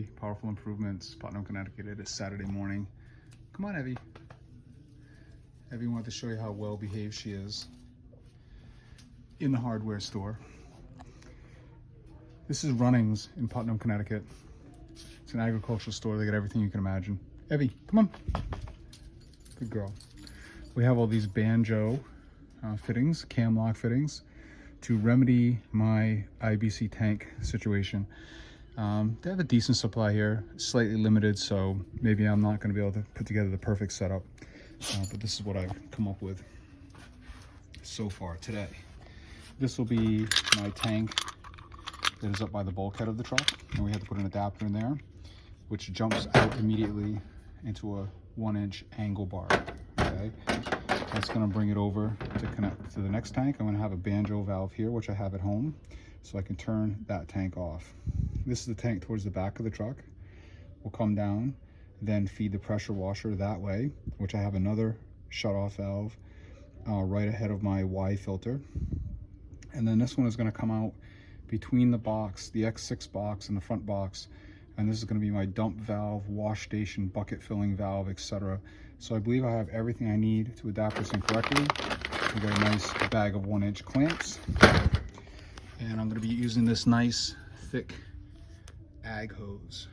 Evie, Powerful Improvements, Putnam, Connecticut. It is Saturday morning. Come on, Evie. Evie wanted to show you how well behaved she is in the hardware store. This is Runnings in Putnam, Connecticut. It's an agricultural store. They got everything you can imagine. Evie, come on. Good girl. We have all these banjo fittings, cam lock fittings, to remedy my IBC tank situation. They have a decent supply here, slightly limited, so maybe I'm not going to be able to put together the perfect setup. But this is what I've come up with so far today. This will be my tank that is up by the bulkhead of the truck, and we have to put an adapter in there, which jumps out immediately into a 1-inch angle bar. Okay, that's going to bring it over to connect to the next tank. I'm going to have a banjo valve here, which I have at home, so I can turn that tank off. This is the tank towards the back of the truck. We'll come down, then feed the pressure washer that way, which I have another shut-off valve right ahead of my Y filter. And then this one is going to come out between the box, the X6 box and the front box, and this is going to be my dump valve, wash station, bucket filling valve, etc. So I believe I have everything I need to adapt this in correctly. We got a nice bag of 1-inch clamps, and I'm going to be using this nice thick ag hose.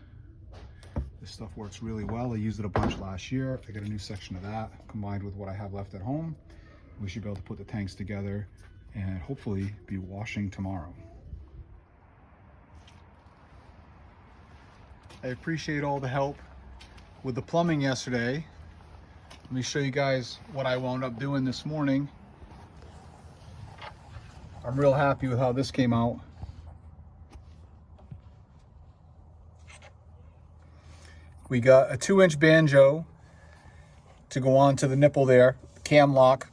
This stuff works really well. I used it a bunch last year. I got a new section of that combined with what I have left at home. We should be able to put the tanks together and hopefully be washing tomorrow. I appreciate all the help with the plumbing yesterday. Let me show you guys what I wound up doing this morning. I'm real happy with how this came out. We got a 2-inch banjo to go on to the nipple there, cam lock.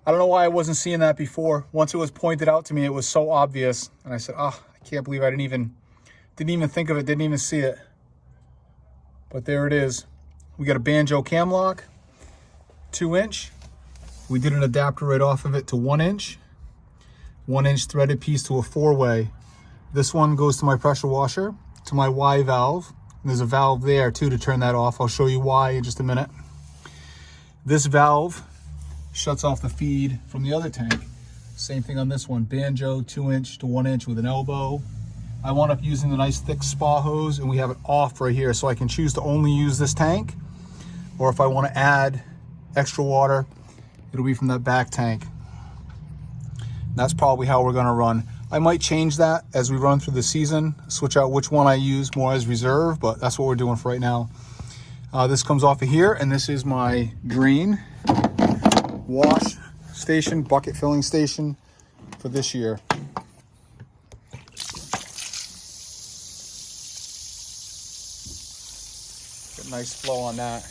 I don't know why I wasn't seeing that before. Once it was pointed out to me, it was so obvious. And I said, oh, I can't believe I didn't even think of it, didn't even see it. But there it is. We got a banjo cam lock, 2-inch. We did an adapter right off of it to 1-inch. 1-inch threaded piece to a 4-way. This one goes to my pressure washer, to my Y valve. And there's a valve there too to turn that off. I'll show you why in just a minute. This valve shuts off the feed from the other tank. Same thing on this one, banjo 2-inch to 1-inch with an elbow. I wound up using the nice thick spa hose, and we have it off right here, so I can choose to only use this tank, or if I want to add extra water, it'll be from that back tank. That's probably how we're going to run. I might change that as we run through the season, switch out which one I use more as reserve, but that's what we're doing for right now. This comes off of here, and this is my drain wash station, bucket filling station for this year. Get nice flow on that.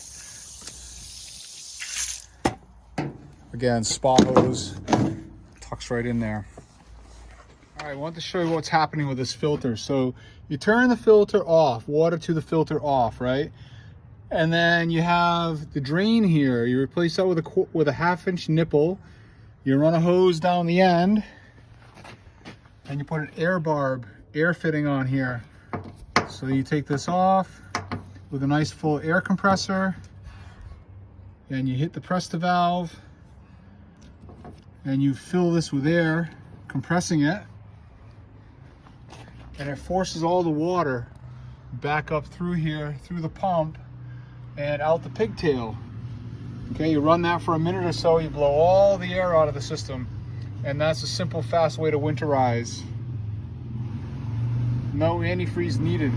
Again, spa hose tucks right in there. All right, I want to show you what's happening with this filter. So you turn the filter off, water to the filter off, right? And then you have the drain here. You replace that with a 1/2-inch nipple. You run a hose down the end, and you put an air fitting on here. So you take this off with a nice full air compressor, and you hit the press to valve, and you fill this with air, compressing it, and it forces all the water back up through here, through the pump, and out the pigtail. Okay, you run that for a minute or so, you blow all the air out of the system, and that's a simple, fast way to winterize. No antifreeze needed.